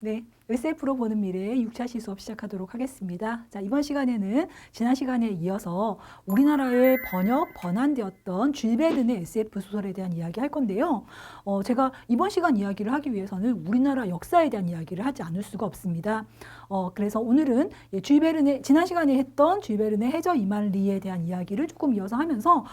네, SF로 보는 미래 6차 수업 시작하도록 하겠습니다. 자, 이번 시간에는 지난 시간에 이어서 우리나라의 번안되었던 줄 베른의 SF 소설에 대한 이야기 할 건데요. 제가 이번 시간 이야기를 하기 위해서는 우리나라 역사에 대한 이야기를 하지 않을 수가 없습니다. 그래서 오늘은 줄 베른의 지난 시간에 했던 줄 베른의 해저 이말리에 대한 이야기를 조금 이어서 하면서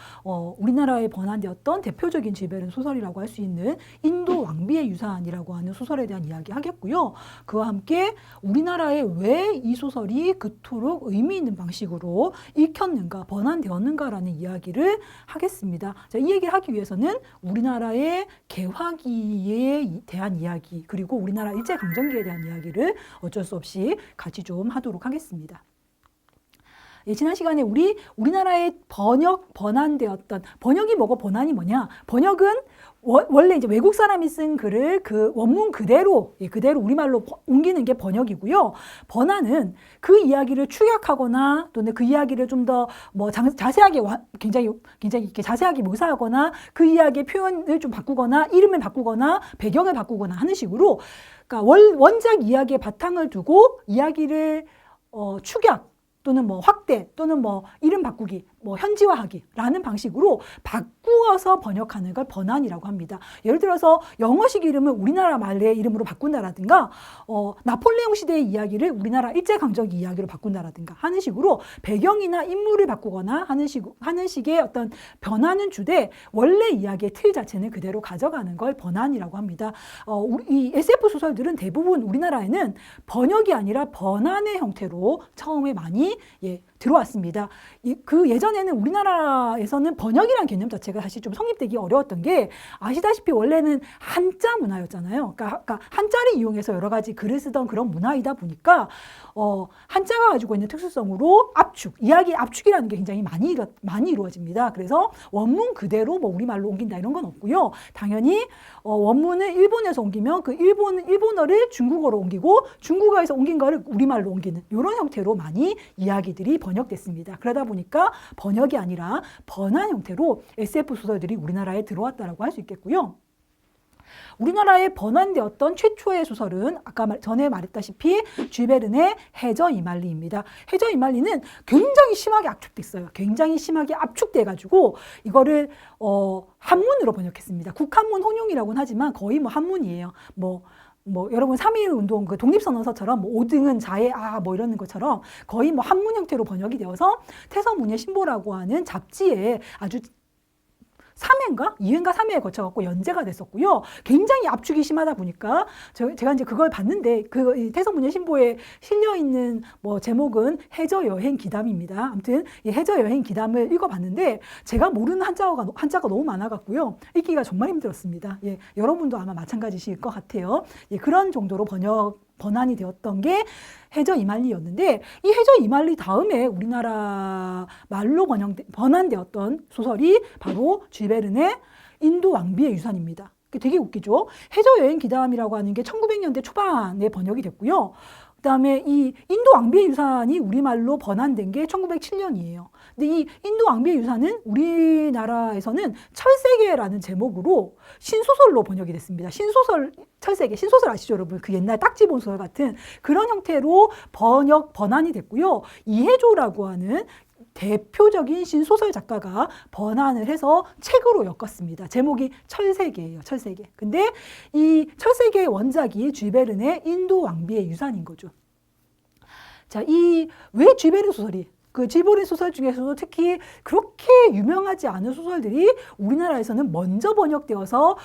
우리나라에 번안되었던 대표적인 줄 베른 소설이라고 할 수 있는 인도 왕비의 유산이라고 하는 소설에 대한 이야기 하겠고요. 그와 함께 우리나라에 왜 이 소설이 그토록 의미 있는 방식으로 읽혔는가, 번안되었는가라는 이야기를 하겠습니다. 자, 이 얘기를 하기 위해서는 우리나라의 개화기에 대한 이야기, 그리고 우리나라 일제강점기에 대한 이야기를 어쩔 수 없이 같이 좀 하도록 하겠습니다. 예, 지난 시간에 우리나라의 번안되었던, 번역이 뭐고 번안이 뭐냐? 번역은 원래 이제 외국 사람이 쓴 글을 그 원문 그대로 우리말로 옮기는 게 번역이고요. 번안은 그 이야기를 축약하거나 또는 그 이야기를 좀 더 뭐 자세하게 굉장히 이렇게 자세하게 묘사하거나 그 이야기의 표현을 좀 바꾸거나 이름을 바꾸거나 배경을 바꾸거나 하는 식으로, 그러니까 원작 이야기의 바탕을 두고 이야기를 축약 또는 뭐 확대 또는 뭐 이름 바꾸기, 뭐 현지화하기라는 방식으로 바꾸어서 번역하는 걸 번안이라고 합니다. 예를 들어서 영어식 이름을 우리나라 말의 이름으로 바꾼다라든가, 나폴레옹 시대의 이야기를 우리나라 일제강점기 이야기로 바꾼다라든가 하는 식으로 배경이나 인물을 바꾸거나 하는 식의 어떤 변화는 주되 원래 이야기의 틀 자체는 그대로 가져가는 걸 번안이라고 합니다. 이 SF 소설들은 대부분 우리나라에는 번역이 아니라 번안의 형태로 처음에 많이 들어왔습니다. 그 예전에는 우리나라에서는 번역이라는 개념 자체가 사실 좀 성립되기 어려웠던 게, 아시다시피 원래는 한자 문화였잖아요. 그러니까 한자를 이용해서 여러 가지 글을 쓰던 그런 문화이다 보니까 한자가 가지고 있는 특수성으로 이야기 압축이라는 게 굉장히 많이 이루어집니다. 그래서 원문 그대로 뭐 우리말로 옮긴다 이런 건 없고요. 당연히 원문을 일본에서 옮기면 그 일본어를 중국어로 옮기고 중국어에서 옮긴 거를 우리말로 옮기는 이런 형태로 많이 이야기들이 번역됐습니다. 그러다 보니까 번역이 아니라 번안 형태로 SF 소설들이 우리나라에 들어왔다라고 할 수 있겠고요. 우리나라에 번안되었던 최초의 소설은 아까 전에 말했다시피 줄 베른의 해저 이말리입니다. 해저 이말리는 굉장히 심하게 압축됐어요. 굉장히 심하게 압축돼가지고 이거를 한문으로 번역했습니다. 국한문 혼용이라고는 하지만 거의 뭐 한문이에요. 뭐 여러분 3.1 운동 그 독립선언서처럼 뭐 5등은 자의 뭐 이러는 것처럼 거의 뭐 한문 형태로 번역이 되어서 태서문예 신보라고 하는 잡지에 아주 3회인가? 2회인가 3회에 거쳐갖고 연재가 됐었고요. 굉장히 압축이 심하다 보니까 제가 이제 그걸 봤는데 그 태서문예 신보에 실려있는 뭐 제목은 해저 여행 기담입니다. 아무튼 이 해저 여행 기담을 읽어봤는데 제가 모르는 한자가 너무 많아갖고요. 읽기가 정말 힘들었습니다. 예, 여러분도 아마 마찬가지실 것 같아요. 예, 그런 정도로 번안이 되었던 게 해저 이말리였는데, 이 해저 이말리 다음에 우리나라 말로 번안되었던 소설이 바로 줄 베른의 인도 왕비의 유산입니다. 되게 웃기죠? 해저 여행 기담이라고 하는 게 1900년대 초반에 번역이 됐고요. 그다음에 이 인도 왕비의 유산이 우리말로 번안된 게 1907년이에요. 근데 이 인도 왕비의 유산은 우리나라에서는 철새계라는 제목으로 신소설로 번역이 됐습니다. 철새계, 신소설 아시죠, 여러분? 그 옛날 딱지본 소설 같은 그런 형태로 번안이 됐고요. 이해조라고 하는 대표적인 신소설 작가가 번안을 해서 책으로 엮었습니다. 제목이 철새계예요. 철새계. 근데 이 철새계의 원작이 줄 베른의 인도 왕비의 유산인 거죠. 자, 왜 줄 베른 소설이, 그 줄 베른 소설 중에서도 특히 그렇게 유명하지 않은 소설들이 우리나라에서는 먼저 번역되어서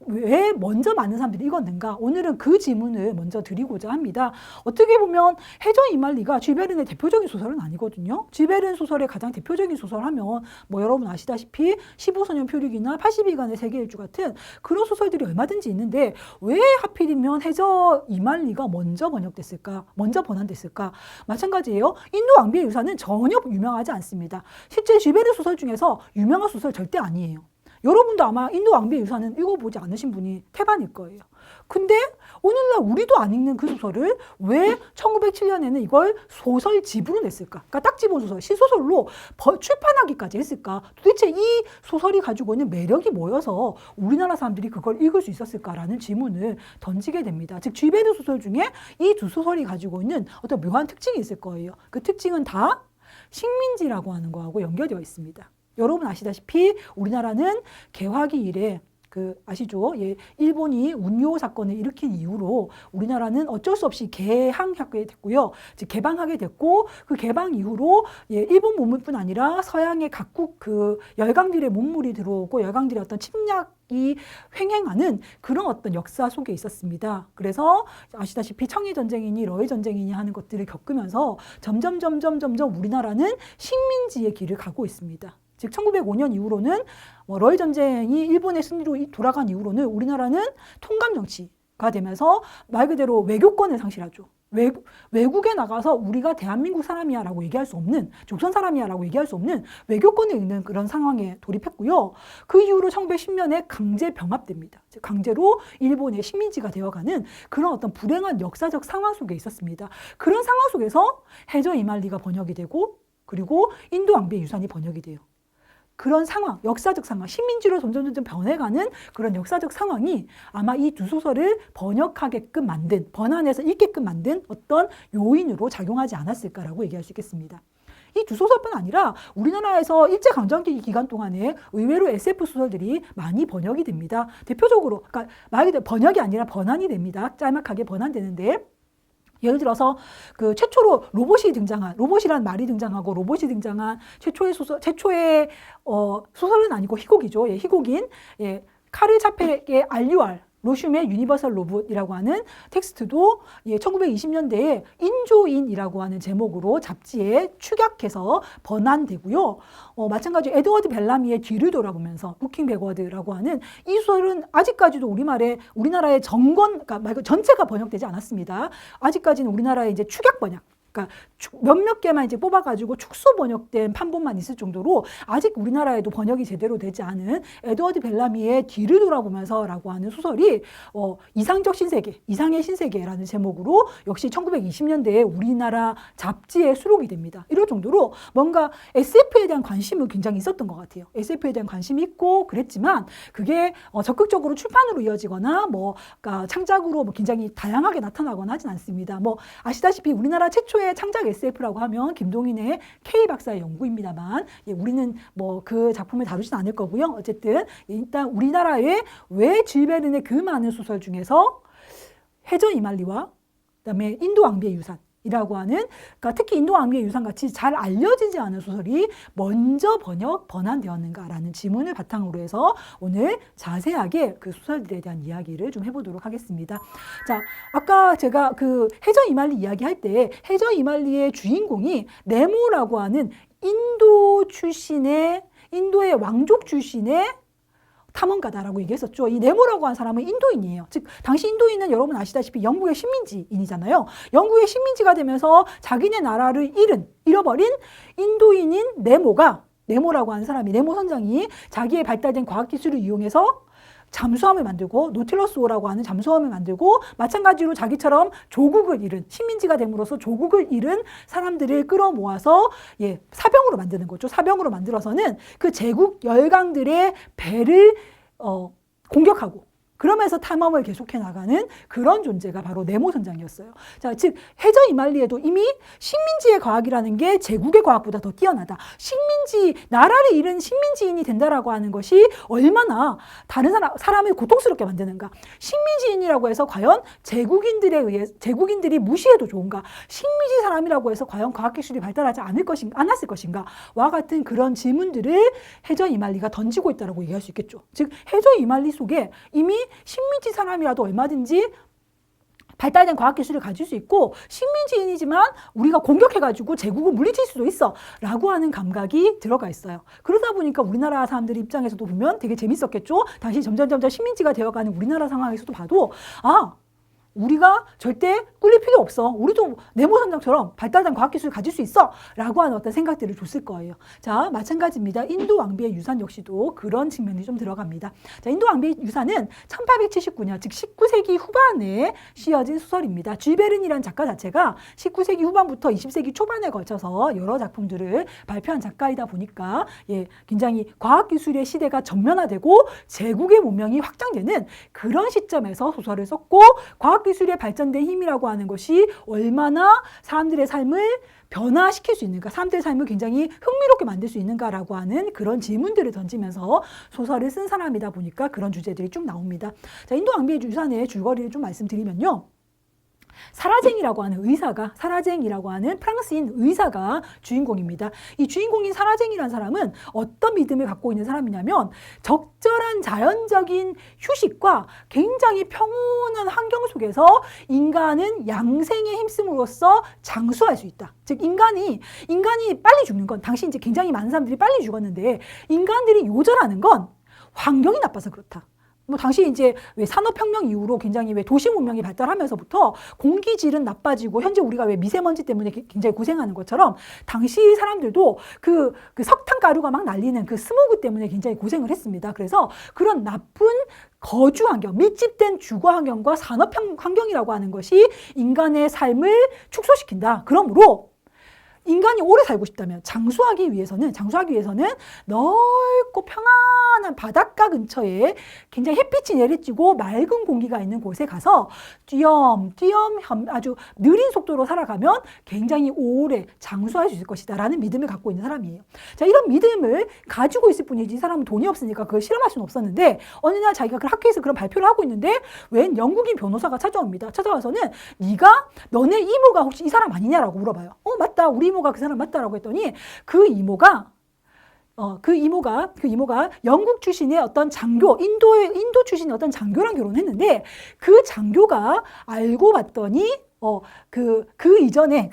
왜 먼저 많은 사람들이 읽었는가? 오늘은 그 질문을 먼저 드리고자 합니다. 어떻게 보면 해저 이말리가 줄 베른의 대표적인 소설은 아니거든요. 줄 베른 소설의 가장 대표적인 소설 하면 뭐 여러분 아시다시피 15소년 표류기나 80일간의 세계일주 같은 그런 소설들이 얼마든지 있는데 왜 하필이면 해저 이말리가 먼저 번역됐을까? 먼저 번안됐을까? 마찬가지예요. 인도 왕비의 유산은 전혀 유명하지 않습니다. 실제 줄 베른 소설 중에서 유명한 소설 절대 아니에요. 여러분도 아마 인도 왕비의 유산은 읽어보지 않으신 분이 태반일 거예요. 근데 오늘날 우리도 안 읽는 그 소설을 왜 1907년에는 이걸 소설집으로 냈을까? 그러니까 딱 집은 소설, 시소설로 출판하기까지 했을까? 도대체 이 소설이 가지고 있는 매력이 뭐여서 우리나라 사람들이 그걸 읽을 수 있었을까라는 질문을 던지게 됩니다. 즉 쥐베르 소설 중에 이 두 소설이 가지고 있는 어떤 묘한 특징이 있을 거예요. 그 특징은 다 식민지라고 하는 거하고 연결되어 있습니다. 여러분 아시다시피 우리나라는 개화기 이래 아시죠? 예, 일본이 운요 사건을 일으킨 이후로 우리나라는 어쩔 수 없이 개항하게 됐고요. 즉 개방하게 됐고 그 개방 이후로 예, 일본 문물뿐 아니라 서양의 각국 그 열강들의 문물이 들어오고 열강들의 어떤 침략이 횡행하는 그런 어떤 역사 속에 있었습니다. 그래서 아시다시피 청일 전쟁이니 러일 전쟁이니 하는 것들을 겪으면서 점점 우리나라는 식민지의 길을 가고 있습니다. 즉 1905년 이후로는 러일 전쟁이 일본의 승리로 돌아간 이후로는 우리나라는 통감 정치가 되면서 말 그대로 외교권을 상실하죠. 외국에 나가서 우리가 대한민국 사람이야 라고 얘기할 수 없는, 조선 사람이야 라고 얘기할 수 없는 외교권을 잃는 그런 상황에 돌입했고요. 그 이후로 1910년에 강제 병합됩니다. 즉 강제로 일본의 식민지가 되어가는 그런 어떤 불행한 역사적 상황 속에 있었습니다. 그런 상황 속에서 해저 이말리가 번역이 되고 그리고 인도 왕비의 유산이 번역이 돼요. 그런 상황, 역사적 상황, 식민지로 점점 변해가는 그런 역사적 상황이 아마 이 두 소설을 번역하게끔 만든, 번안해서 읽게끔 만든 어떤 요인으로 작용하지 않았을까라고 얘기할 수 있겠습니다. 이 두 소설뿐 아니라 우리나라에서 일제강점기 기간 동안에 의외로 SF 소설들이 많이 번역이 됩니다. 대표적으로, 그러니까 말 그대로 번역이 아니라 번안이 됩니다. 짤막하게 번안되는데 예를 들어서 그 최초로 로봇이란 말이 등장하고 로봇이 등장한 최초의 소설은 아니고 희곡이죠. 예, 희곡인 예, 카를 차펠의 RUR 로슘의 유니버설 로봇이라고 하는 텍스트도 예, 1920년대에 인조인이라고 하는 제목으로 잡지에 축약해서 번안되고요. 마찬가지로 에드워드 벨라미의 뒤를 돌아보면서 루킹 백워드라고 하는 이 소설은 아직까지도 우리나라의 그러니까 말 전체가 번역되지 않았습니다. 아직까지는 우리나라의 이제 축약 번역. 그러니까 몇몇 개만 이제 뽑아가지고 축소 번역된 판본만 있을 정도로 아직 우리나라에도 번역이 제대로 되지 않은 에드워드 벨라미의 뒤를 돌아보면서라고 하는 소설이 이상적 신세계, 이상의 신세계라는 제목으로 역시 1920년대에 우리나라 잡지에 수록이 됩니다. 이럴 정도로 뭔가 SF에 대한 관심은 굉장히 있었던 것 같아요. SF에 대한 관심이 있고 그랬지만 그게 적극적으로 출판으로 이어지거나 그러니까 창작으로 굉장히 다양하게 나타나거나 하진 않습니다. 아시다시피 우리나라 최초의 창작 SF라고 하면 김동인의 K 박사의 연구입니다만 예, 우리는 그 작품을 다루진 않을 거고요. 어쨌든 일단 우리나라의 왜 줄베른의 그 많은 소설 중에서 해저 이말리와 그다음에 인도 왕비의 유산이라고 하는 그러니까 특히 인도 왕비의 유산 같이 잘 알려지지 않은 소설이 먼저 번안되었는가라는 질문을 바탕으로 해서 오늘 자세하게 그 소설들에 대한 이야기를 좀 해보도록 하겠습니다. 자, 아까 제가 그 해저 이말리 이야기할 때 해저 이말리의 주인공이 네모라고 하는 인도의 왕족 출신의 탐험가다라고 얘기했었죠. 이 네모라고 하는 사람은 인도인이에요. 즉 당시 인도인은 여러분 아시다시피 영국의 식민지인이잖아요. 영국의 식민지가 되면서 자기네 나라를 잃어버린 인도인인 네모라고 하는 사람이 네모 선장이 자기의 발달된 과학기술을 이용해서 잠수함을 만들고 노틸러스호라고 하는 잠수함을 만들고 마찬가지로 자기처럼 조국을 잃은 식민지가 됨으로써 조국을 잃은 사람들을 끌어모아서 예, 사병으로 만드는 거죠. 사병으로 만들어서는 그 제국 열강들의 배를 공격하고 그러면서 탐험을 계속해 나가는 그런 존재가 바로 네모 선장이었어요. 자, 즉 해저 이말리에도 이미 식민지의 과학이라는 게 제국의 과학보다 더 뛰어나다. 나라를 잃은 식민지인이 된다라고 하는 것이 얼마나 다른 사람을 고통스럽게 만드는가. 식민지인이라고 해서 과연 제국인들이 무시해도 좋은가. 식민지 사람이라고 해서 과연 과학기술이 발달하지 않았을 것인가와 같은 그런 질문들을 해저 이말리가 던지고 있다고 얘기할 수 있겠죠. 즉 해저 이말리 속에 이미 식민지 사람이라도 얼마든지 발달된 과학기술을 가질 수 있고 식민지인이지만 우리가 공격해가지고 제국을 물리칠 수도 있어 라고 하는 감각이 들어가 있어요. 그러다 보니까 우리나라 사람들 입장에서도 보면 되게 재밌었겠죠. 다시 점점 식민지가 되어가는 우리나라 상황에서도 봐도 우리가 절대 꿀릴 필요 없어. 우리도 네모선장처럼 발달된 과학기술을 가질 수 있어. 라고 하는 어떤 생각들을 줬을 거예요. 자, 마찬가지입니다. 인도 왕비의 유산 역시도 그런 측면이 좀 들어갑니다. 자, 인도 왕비의 유산은 1879년, 즉 19세기 후반에 쓰여진 소설입니다. 쥐베른이라는 작가 자체가 19세기 후반부터 20세기 초반에 걸쳐서 여러 작품들을 발표한 작가이다 보니까 굉장히 과학기술의 시대가 전면화되고 제국의 문명이 확장되는 그런 시점에서 소설을 썼고 과학기술의 발전된 힘이라고 하는 것이 얼마나 사람들의 삶을 변화시킬 수 있는가, 사람들의 삶을 굉장히 흥미롭게 만들 수 있는가라고 하는 그런 질문들을 던지면서 소설을 쓴 사람이다 보니까 그런 주제들이 쭉 나옵니다. 자, 인도 왕비의 유산의 줄거리를 좀 말씀드리면요. 사라쟁이라고 하는 프랑스인 의사가 주인공입니다. 이 주인공인 사라쟁이라는 사람은 어떤 믿음을 갖고 있는 사람이냐면 적절한 자연적인 휴식과 굉장히 평온한 환경 속에서 인간은 양생에 힘씀으로써 장수할 수 있다. 즉 인간이 빨리 죽는 건 당시 이제 굉장히 많은 사람들이 빨리 죽었는데 인간들이 요절하는 건 환경이 나빠서 그렇다. 뭐 당시 이제 왜 산업혁명 이후로 굉장히 왜 도시 문명이 발달하면서부터 공기질은 나빠지고 현재 우리가 왜 미세먼지 때문에 굉장히 고생하는 것처럼 당시 사람들도 그 석탄가루가 막 날리는 그 스모그 때문에 굉장히 고생을 했습니다. 그래서 그런 나쁜 거주 환경, 밀집된 주거 환경과 산업 환경이라고 하는 것이 인간의 삶을 축소시킨다. 그러므로 인간이 오래 살고 싶다면 장수하기 위해서는 넓고 평안한 바닷가 근처에 굉장히 햇빛이 내리쬐고 맑은 공기가 있는 곳에 가서 띄엄띄엄 아주 느린 속도로 살아가면 굉장히 오래 장수할 수 있을 것이다 라는 믿음을 갖고 있는 사람이에요. 자, 이런 믿음을 가지고 있을 뿐이지 이 사람은 돈이 없으니까 그걸 실험할 수는 없었는데 어느 날 자기가 그 학교에서 그런 발표를 하고 있는데 웬 영국인 변호사가 찾아옵니다. 찾아와서는 너네 이모가 혹시 이 사람 아니냐라고 물어봐요. 맞다. 우리 이모가 그 사람 맞다라고 했더니 그 이모가 영국 출신의 어떤 장교, 인도 출신의 어떤 장교랑 결혼했는데 그 장교가 알고 봤더니 그 이전에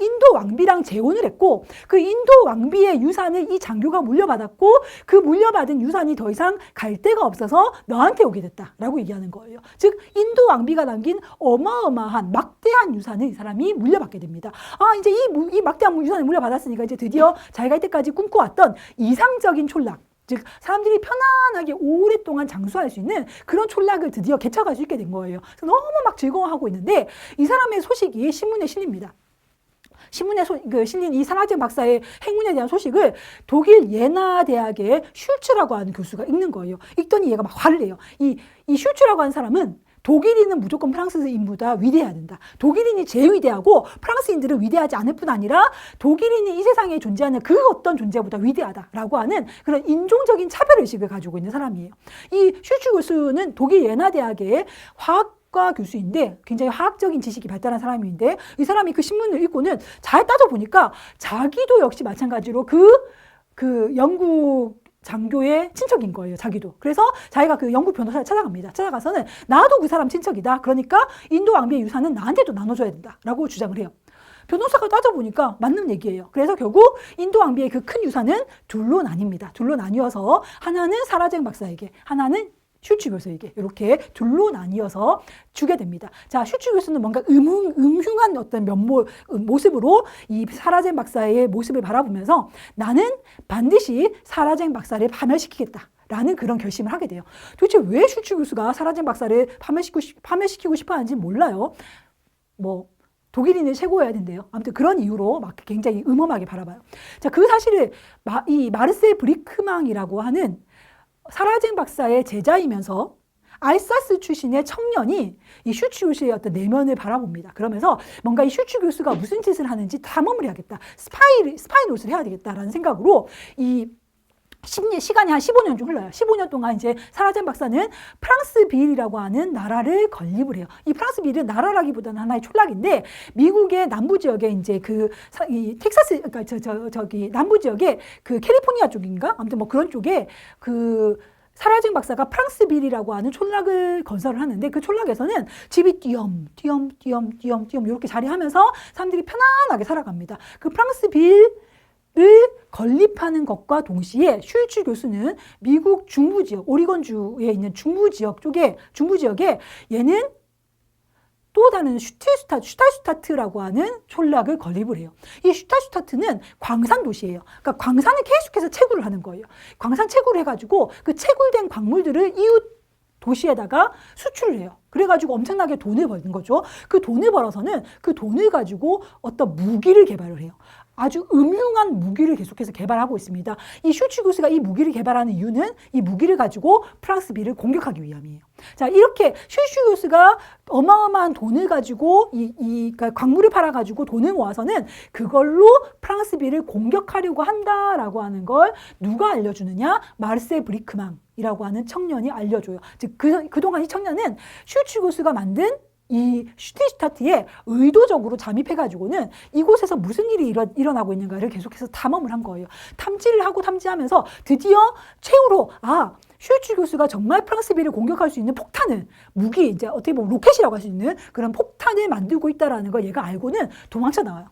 인도 왕비랑 재혼을 했고 그 인도 왕비의 유산을 이 장교가 물려받았고 그 물려받은 유산이 더 이상 갈 데가 없어서 너한테 오게 됐다라고 얘기하는 거예요. 즉 인도 왕비가 남긴 어마어마한 막대한 유산을 이 사람이 물려받게 됩니다. 이제 이 막대한 유산을 물려받았으니까 이제 드디어 자기가 이때까지 꿈꿔왔던 이상적인 촌락, 즉 사람들이 편안하게 오랫동안 장수할 수 있는 그런 촌락을 드디어 개척할 수 있게 된 거예요. 그래서 너무 막 즐거워하고 있는데 이 사람의 소식이 신문에 실립니다. 신문에 실린 이 사라쟁 박사의 행운에 대한 소식을 독일 예나 대학의 슐츠라고 하는 교수가 읽는 거예요. 읽더니 얘가 막 화를 내요. 이 슐츠라고 하는 사람은 독일인은 무조건 프랑스인보다 위대해야 된다. 독일인이 제일 위대하고 프랑스인들은 위대하지 않을 뿐 아니라 독일인이 이 세상에 존재하는 그 어떤 존재보다 위대하다라고 하는 그런 인종적인 차별의식을 가지고 있는 사람이에요. 이 슐츠 교수는 독일 예나 대학의 화학과 교수인데 굉장히 화학적인 지식이 발달한 사람인데 이 사람이 그 신문을 읽고는 잘 따져보니까 자기도 역시 마찬가지로 그 영국 장교의 친척인 거예요, 자기도. 그래서 자기가 그 영국 변호사를 찾아갑니다. 찾아가서는 나도 그 사람 친척이다. 그러니까 인도 왕비의 유산은 나한테도 나눠줘야 된다라고 주장을 해요. 변호사가 따져보니까 맞는 얘기예요. 그래서 결국 인도 왕비의 그 큰 유산은 둘로 나뉩니다. 둘로 나뉘어서 하나는 사라쟁 박사에게, 하나는 슐츠 교수에게 이렇게 둘로 나뉘어서 주게 됩니다. 자, 슐츠 교수는 뭔가 음흉한 어떤 모습으로 이 사라쟁 박사의 모습을 바라보면서 나는 반드시 사라쟁 박사를 파멸시키겠다. 라는 그런 결심을 하게 돼요. 도대체 왜 슐츠 교수가 사라쟁 박사를 파멸시키고 싶어 하는지 몰라요. 독일인을 최고해야 된대요. 아무튼 그런 이유로 막 굉장히 음험하게 바라봐요. 자, 그 사실을 이 마르셀 브리크망이라고 하는 사라쟁 박사의 제자이면서 알사스 출신의 청년이 이 슐츠 교수의 어떤 내면을 바라봅니다. 그러면서 뭔가 이 슐츠 교수가 무슨 짓을 하는지 탐험을 해야겠다. 스파이 노릇을 해야 되겠다라는 생각으로 이 시간이 한 15년 좀 흘러요. 15년 동안 이제 사라쟁 박사는 프랑스 비일이라고 하는 나라를 건립을 해요. 이 프랑스 비일은 나라라기보다는 하나의 촌락인데 미국의 남부 지역에 이제 이 텍사스, 그러니까 저기 남부 지역에 그 캘리포니아 쪽인가? 아무튼 뭐 그런 쪽에 사라쟁 박사가 프랑스 빌이라고 하는 촌락을 건설을 하는데 그 촌락에서는 집이 띄엄띄엄 이렇게 자리하면서 사람들이 편안하게 살아갑니다. 그 프랑스 빌을 건립하는 것과 동시에 슐츠 교수는 미국 중부 지역, 오리건주에 있는 중부 지역에 얘는 또 다른 슈탈슈타트라고 하는 촌락을 건립을 해요. 이 슈탈슈타트는 광산 도시예요. 그러니까 광산을 계속해서 채굴을 하는 거예요. 광산 채굴을 해가지고 그 채굴된 광물들을 이웃 도시에다가 수출을 해요. 그래가지고 엄청나게 돈을 버는 거죠. 그 돈을 벌어서는 그 돈을 가지고 어떤 무기를 개발을 해요. 아주 음흉한 무기를 계속해서 개발하고 있습니다. 이 슈츠구스가 이 무기를 개발하는 이유는 이 무기를 가지고 프랑스비를 공격하기 위함이에요. 자, 이렇게 슈츠구스가 어마어마한 돈을 가지고 그러니까 광물을 팔아가지고 돈을 모아서는 그걸로 프랑스비를 공격하려고 한다라고 하는 걸 누가 알려주느냐? 마르셀 브리크망이라고 하는 청년이 알려줘요. 즉, 그동안 이 청년은 슈츠구스가 만든 이 슈티슈타트에 의도적으로 잠입해가지고는 이곳에서 무슨 일이 일어나고 있는가를 계속해서 탐험을 한 거예요. 탐지를 하고 탐지하면서 드디어 최후로 슈츠구스가 정말 프랑스비를 공격할 수 있는 폭탄을 무기 이제 어떻게 보면 로켓이라고 할 수 있는 그런 폭탄을 만들고 있다라는 걸 얘가 알고는 도망쳐 나와요.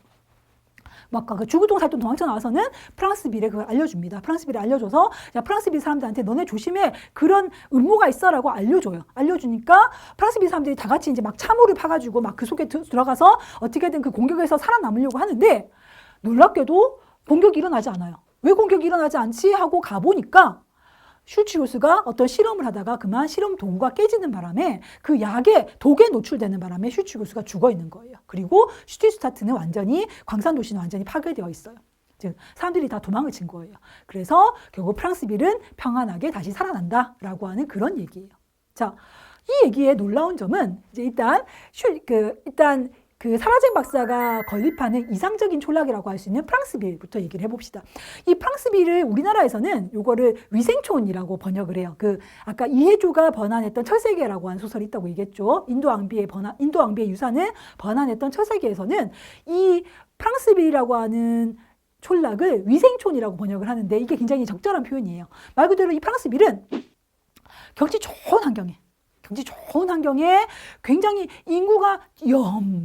막 그 주구동살동 도망쳐 나와서는 프랑스빌에 그걸 알려줍니다. 프랑스빌에 알려줘서 야, 프랑스빌 사람들한테 너네 조심해 그런 음모가 있어라고 알려줘요. 알려주니까 프랑스빌 사람들이 다 같이 이제 막 참호를 파가지고 막 그 속에 들어가서 어떻게든 그 공격에서 살아남으려고 하는데 놀랍게도 공격이 일어나지 않아요. 왜 공격이 일어나지 않지 하고 가보니까 슈츠구스가 어떤 실험을 하다가 그만 실험 도구가 깨지는 바람에 그 독에 노출되는 바람에 슈츠구스가 죽어 있는 거예요. 그리고 슈티슈타트는 광산 도시는 완전히 파괴되어 있어요. 즉 사람들이 다 도망을 친 거예요. 그래서 결국 프랑스빌은 평안하게 다시 살아난다라고 하는 그런 얘기예요. 자, 이 얘기의 놀라운 점은 이제 일단 그 사라쟁 박사가 건립하는 이상적인 촌락이라고 할 수 있는 프랑스빌부터 얘기를 해봅시다. 이 프랑스빌을 우리나라에서는 요거를 위생촌이라고 번역을 해요. 아까 이해조가 번안했던 철새계라고 하는 소설이 있다고 얘기했죠. 인도 왕비의 유산을 번안했던 철새계에서는 이 프랑스빌이라고 하는 촌락을 위생촌이라고 번역을 하는데 이게 굉장히 적절한 표현이에요. 말 그대로 이 프랑스빌은 경치 좋은 환경에 굉장히 인구가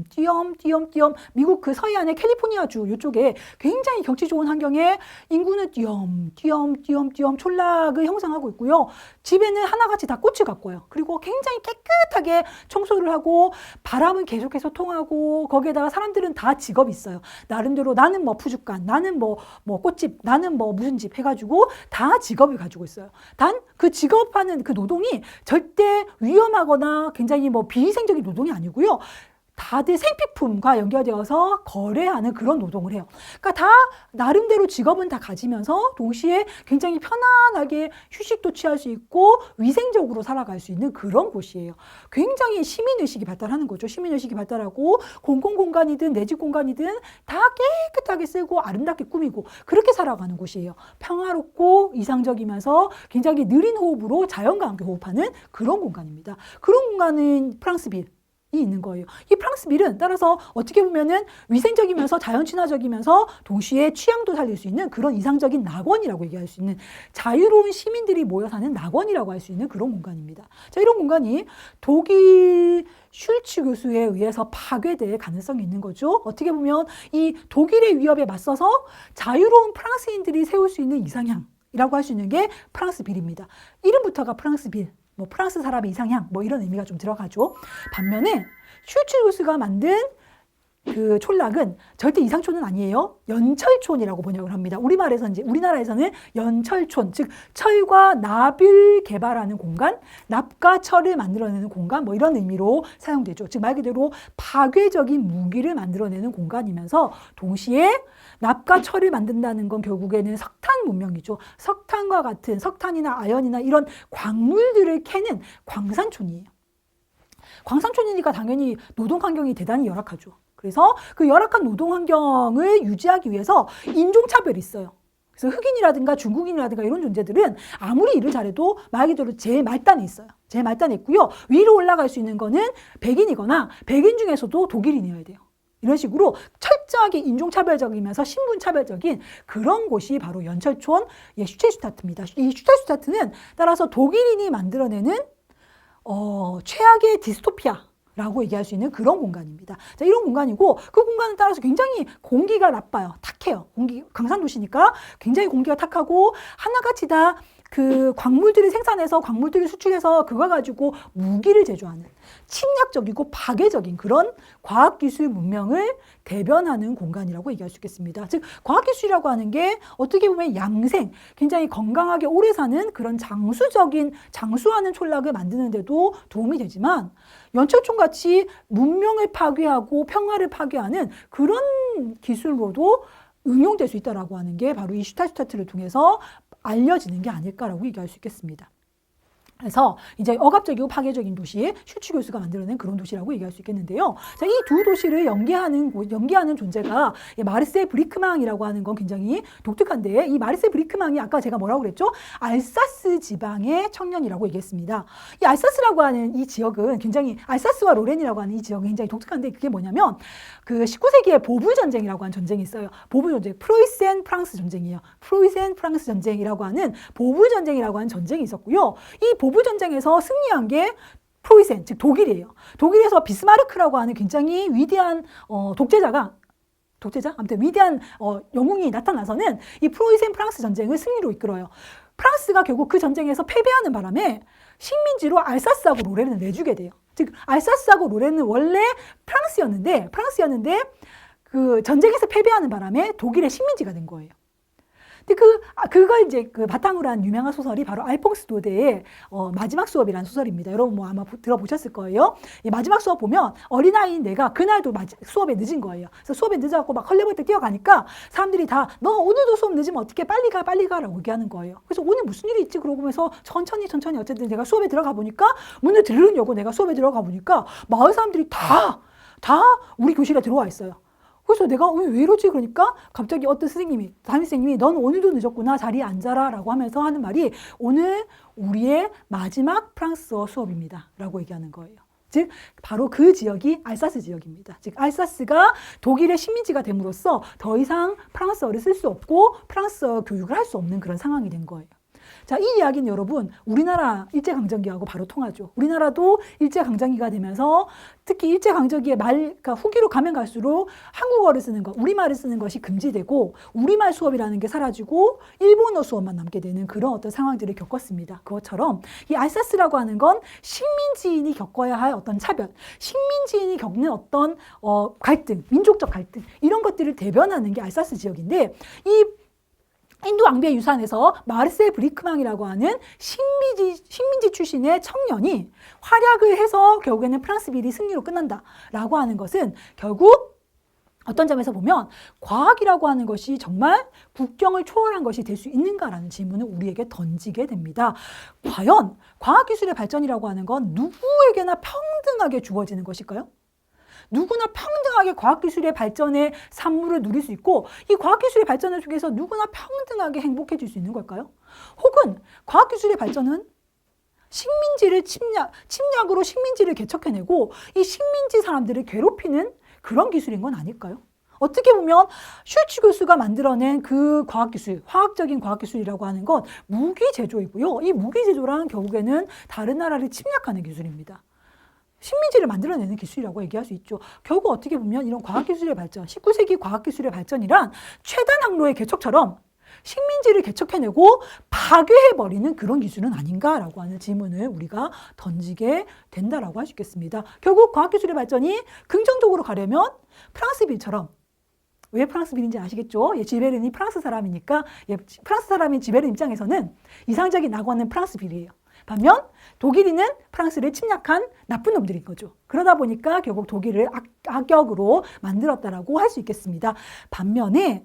띄엄띄엄 미국 그 서해안의 캘리포니아주 이쪽에 굉장히 경치 좋은 환경에 인구는 띄엄띄엄 촌락을 형성하고 있고요. 집에는 하나같이 다 꽃을 가꿔요. 그리고 굉장히 깨끗하게 청소를 하고 바람은 계속해서 통하고 거기에다가 사람들은 다 직업이 있어요. 나름대로 나는 뭐 푸주간, 나는 뭐 꽃집, 나는 뭐 무슨 집 해가지고 다 직업을 가지고 있어요. 단 그 직업하는 그 노동이 절대 위험하거나 굉장히 뭐 비위생적인 노동이 아니고요. 다들 생필품과 연결되어서 거래하는 그런 노동을 해요. 그러니까 다 나름대로 직업은 다 가지면서 동시에 굉장히 편안하게 휴식도 취할 수 있고 위생적으로 살아갈 수 있는 그런 곳이에요. 굉장히 시민의식이 발달하는 거죠. 시민의식이 발달하고 공공공간이든 내 집 공간이든 다 깨끗하게 쓰고 아름답게 꾸미고 그렇게 살아가는 곳이에요. 평화롭고 이상적이면서 굉장히 느린 호흡으로 자연과 함께 호흡하는 그런 공간입니다. 그런 공간은 프랑스빌 있는 거예요. 이 프랑스빌은 따라서 어떻게 보면은 위생적이면서 자연 친화적이면서 동시에 취향도 살릴 수 있는 그런 이상적인 낙원이라고 얘기할 수 있는 자유로운 시민들이 모여 사는 낙원이라고 할 수 있는 그런 공간입니다. 자, 이런 공간이 독일 슐츠 교수에 의해서 파괴될 가능성이 있는 거죠. 어떻게 보면 이 독일의 위협에 맞서서 자유로운 프랑스인들이 세울 수 있는 이상향이라고 할 수 있는 게 프랑스빌입니다. 이름부터가 프랑스빌. 뭐 프랑스 사람의 이상향 뭐 이런 의미가 좀 들어가죠. 반면에 슈츠구스가 만든 그 촌락은 절대 이상촌은 아니에요. 연철촌이라고 번역을 합니다. 우리나라에서는 연철촌, 즉 철과 납을 개발하는 공간, 납과 철을 만들어내는 공간 뭐 이런 의미로 사용되죠. 즉 말 그대로 파괴적인 무기를 만들어내는 공간이면서 동시에 납과 철을 만든다는 건 결국에는 석탄 문명이죠. 석탄과 같은 석탄이나 아연이나 이런 광물들을 캐는 광산촌이에요. 광산촌이니까 당연히 노동 환경이 대단히 열악하죠. 그래서 그 열악한 노동 환경을 유지하기 위해서 인종차별이 있어요. 그래서 흑인이라든가 중국인이라든가 이런 존재들은 아무리 일을 잘해도 말 그대로 제일 말단에 있어요. 제일 말단에 있고요. 위로 올라갈 수 있는 거는 백인이거나 백인 중에서도 독일인이어야 돼요. 이런 식으로 철저하게 인종차별적이면서 신분차별적인 그런 곳이 바로 연철촌 슈테슈타트입니다. 이 슈테슈타트는 따라서 독일인이 만들어내는 최악의 디스토피아라고 얘기할 수 있는 그런 공간입니다. 자, 이런 공간이고 그 공간에 따라서 굉장히 공기가 나빠요. 탁해요. 강산도시니까 굉장히 공기가 탁하고 하나같이 다 그 광물들을 생산해서 광물들을 수출해서 그거 가지고 무기를 제조하는 침략적이고 파괴적인 그런 과학기술 문명을 대변하는 공간이라고 얘기할 수 있겠습니다. 즉 과학기술이라고 하는 게 어떻게 보면 양생, 굉장히 건강하게 오래 사는 그런 장수하는 촌락을 만드는 데도 도움이 되지만 연철총같이 문명을 파괴하고 평화를 파괴하는 그런 기술로도 응용될 수 있다라고 하는 게 바로 이 슈탈트를 통해서 알려지는 게 아닐까라고 얘기할 수 있겠습니다. 그래서 이제 억압적이고 파괴적인 도시, 슈츠 교수가 만들어낸 그런 도시라고 얘기할 수 있겠는데요. 자, 이 두 도시를 연계하는 존재가 마르셀 브리크망이라고 하는 건 굉장히 독특한데, 이 마르셀 브리크망이 아까 제가 뭐라고 그랬죠? 알사스 지방의 청년이라고 얘기했습니다. 이 알사스라고 하는 이 지역은 굉장히, 알사스와 로렌이라고 하는 이 지역은 굉장히 독특한데, 그게 뭐냐면 그 19세기에 보부 전쟁이라고 하는 전쟁이 있어요. 보부 전쟁, 프로이센 프랑스 전쟁이에요. 프로이센 프랑스 전쟁이라고 하는 보부 전쟁이라고 하는 전쟁이 있었고요. 이 보부 전쟁에서 승리한 게 프로이센, 즉 독일이에요. 독일에서 비스마르크라고 하는 굉장히 위대한 아무튼 위대한 영웅이 나타나서는 이 프로이센 프랑스 전쟁을 승리로 이끌어요. 프랑스가 결국 그 전쟁에서 패배하는 바람에 식민지로 알사스하고 로렌을 내주게 돼요. 즉 알사스하고 로렌은 원래 프랑스였는데 그 전쟁에서 패배하는 바람에 독일의 식민지가 된 거예요. 근데 그걸 이제 그 바탕으로 한 유명한 소설이 바로 알퐁스 도데의 마지막 수업이라는 소설입니다. 여러분 뭐 아마 들어보셨을 거예요. 이 마지막 수업 보면 어린아이인 내가 그날도 수업에 늦은 거예요. 그래서 수업에 늦어갖고 막 헐레벌떡 뛰어가니까 사람들이 다 너 오늘도 수업 늦으면 어떻게 빨리 가라고 얘기하는 거예요. 그래서 오늘 무슨 일이 있지? 그러면서 천천히 어쨌든 내가 수업에 들어가 보니까 문을 들으려고 내가 수업에 들어가 보니까 마을 사람들이 다 우리 교실에 들어와 있어요. 그래서 내가 왜 이러지? 그러니까 갑자기 어떤 담임선생님이 넌 오늘도 늦었구나, 자리에 앉아라 라고 하면서 하는 말이 오늘 우리의 마지막 프랑스어 수업입니다 라고 얘기하는 거예요. 즉 바로 그 지역이 알사스 지역입니다. 즉 알사스가 독일의 식민지가 됨으로써 더 이상 프랑스어를 쓸 수 없고 프랑스어 교육을 할 수 없는 그런 상황이 된 거예요. 자, 이 이야기는 여러분 우리나라 일제강점기하고 바로 통하죠. 우리나라도 일제강점기가 되면서 특히 일제강점기의 그러니까 후기로 가면 갈수록 한국어를 쓰는 것, 우리말을 쓰는 것이 금지되고 우리말 수업이라는 게 사라지고 일본어 수업만 남게 되는 그런 어떤 상황들을 겪었습니다. 그것처럼 이 알사스라고 하는 건 식민지인이 겪어야 할 어떤 차별, 식민지인이 겪는 어떤 갈등, 민족적 갈등 이런 것들을 대변하는 게 알사스 지역인데 이 인도 앙비의 유산에서 마르셀 브리크망이라고 하는 식민지 출신의 청년이 활약을 해서 결국에는 프랑스 비리 승리로 끝난다라고 하는 것은 결국 어떤 점에서 보면 과학이라고 하는 것이 정말 국경을 초월한 것이 될 수 있는가라는 질문을 우리에게 던지게 됩니다. 과연 과학기술의 발전이라고 하는 건 누구에게나 평등하게 주어지는 것일까요? 누구나 평등하게 과학기술의 발전의 산물을 누릴 수 있고 이 과학기술의 발전을 통해서 누구나 평등하게 행복해질 수 있는 걸까요? 혹은 과학기술의 발전은 식민지를 침략으로 식민지를 개척해내고 이 식민지 사람들을 괴롭히는 그런 기술인 건 아닐까요? 어떻게 보면 슐츠 교수가 만들어낸 그 과학기술, 화학적인 과학기술이라고 하는 건 무기 제조이고요. 이 무기 제조란 결국에는 다른 나라를 침략하는 기술입니다. 식민지를 만들어내는 기술이라고 얘기할 수 있죠. 결국 어떻게 보면 이런 과학기술의 발전, 19세기 과학기술의 발전이란 최단 항로의 개척처럼 식민지를 개척해내고 파괴해버리는 그런 기술은 아닌가라고 하는 질문을 우리가 던지게 된다라고 할 수 있겠습니다. 결국 과학기술의 발전이 긍정적으로 가려면 프랑스 빌처럼, 왜 프랑스 빌인지 아시겠죠? 지베른이 프랑스 사람이니까 프랑스 사람인 지베른 입장에서는 이상적인 악어는 프랑스 빌이에요. 반면 독일인은 프랑스를 침략한 나쁜 놈들인 거죠. 그러다 보니까 결국 독일을 악역으로 만들었다라고 할 수 있겠습니다. 반면에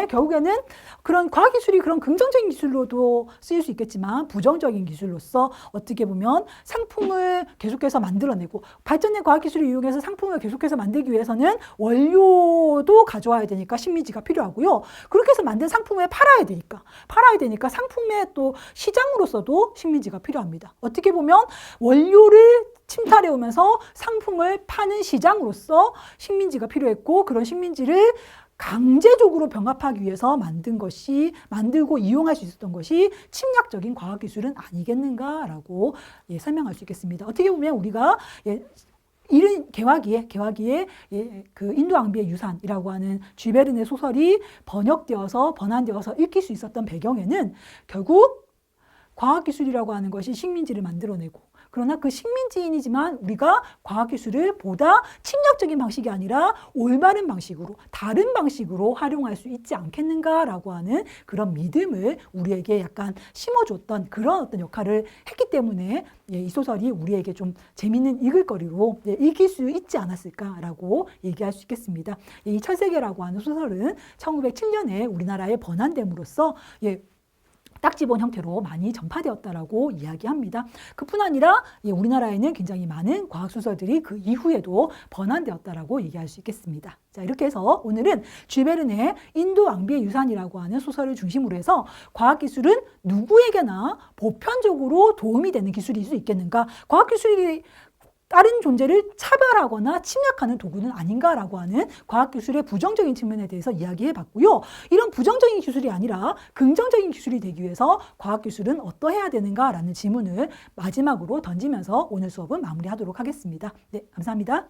결국에는 그런 과학기술이 그런 긍정적인 기술로도 쓰일 수 있겠지만 부정적인 기술로서 어떻게 보면 상품을 계속해서 만들어내고 발전된 과학기술을 이용해서 상품을 계속해서 만들기 위해서는 원료도 가져와야 되니까 식민지가 필요하고요. 그렇게 해서 만든 상품을 팔아야 되니까 상품의 또 시장으로서도 식민지가 필요합니다. 어떻게 보면 원료를 침탈해 오면서 상품을 파는 시장으로서 식민지가 필요했고 그런 식민지를 강제적으로 병합하기 위해서 만들고 이용할 수 있었던 것이 침략적인 과학기술은 아니겠는가라고 설명할 수 있겠습니다. 어떻게 보면 우리가 이른 개화기에 그 인도 앙비의 유산이라고 하는 쥐베른의 소설이 번안되어서 읽힐 수 있었던 배경에는 결국 과학기술이라고 하는 것이 식민지를 만들어내고, 그러나 그 식민지인이지만 우리가 과학기술을 보다 침략적인 방식이 아니라 올바른 방식으로, 다른 방식으로 활용할 수 있지 않겠는가라고 하는 그런 믿음을 우리에게 약간 심어줬던 그런 어떤 역할을 했기 때문에 이 소설이 우리에게 좀 재미있는 읽을거리로 읽힐 수 있지 않았을까라고 얘기할 수 있겠습니다. 이 철새개라고 하는 소설은 1907년에 우리나라에 번안됨으로써 딱지본 형태로 많이 전파되었다라고 이야기합니다. 그뿐 아니라 우리나라에는 굉장히 많은 과학소설들이 그 이후에도 번안되었다라고 얘기할 수 있겠습니다. 자, 이렇게 해서 오늘은 줄 베른의 인도 왕비의 유산이라고 하는 소설을 중심으로 해서 과학기술은 누구에게나 보편적으로 도움이 되는 기술일 수 있겠는가? 과학기술이 다른 존재를 차별하거나 침략하는 도구는 아닌가라고 하는 과학기술의 부정적인 측면에 대해서 이야기해 봤고요. 이런 부정적인 기술이 아니라 긍정적인 기술이 되기 위해서 과학기술은 어떠해야 되는가라는 질문을 마지막으로 던지면서 오늘 수업은 마무리하도록 하겠습니다. 네, 감사합니다.